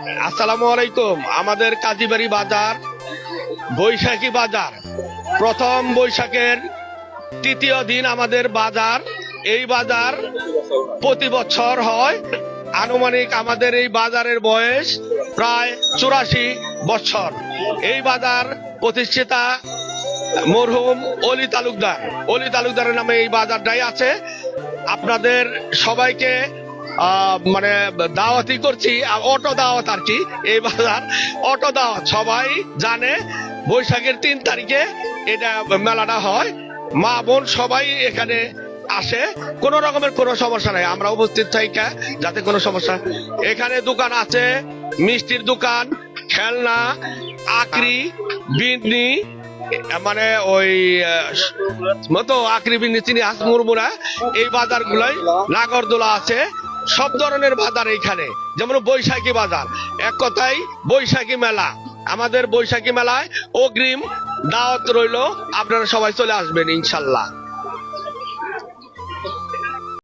আসসালামু আলাইকুম। আমাদের কাজীবাড়ি বাজার বৈশাখী বাজার, প্রথম বৈশাখের তৃতীয় দিন আমাদের বাজার। এই বাজার প্রতি বছর হয়। আনুমানিক আমাদের এই বাজারের বয়স প্রায় 84 বছর। এই বাজার প্রতিষ্ঠাতা মরহুম অলি তালুকদারের নামে এই বাজারটাই আছে। আপনাদের সবাইকে মানে দাওয়াতি করছি, অটো দাওয়াত আর কি। এই বাজার অটো দাওয়াত, সবাই জানে বৈশাখের 3 তারিখে এটা মেলাটা হয়। মা বোন সবাই এখানে আসে, কোন রকমের কোনো সমস্যা নাই, আমরা উপস্থিত থাকি যাতে কোনো সমস্যা। এখানে দোকান আছে, মিষ্টির দোকান, খেলনা, আকরি, বিন্দি, মানে ওই মতো আকরি বিন্দি, চিনি, হাঁস, মুরমুরা, এই বাজার গুলাই, নাগরদোলা আছে, সব ধরনের বাজার এইখানে। যেমন বৈশাখী বাজার, এক কথায় বৈশাখী মেলা। আমাদের বৈশাখী মেলায় অগ্রিম দাওয়াত রইল, আপনারা সবাই চলে আসবেন ইনশাল্লাহ।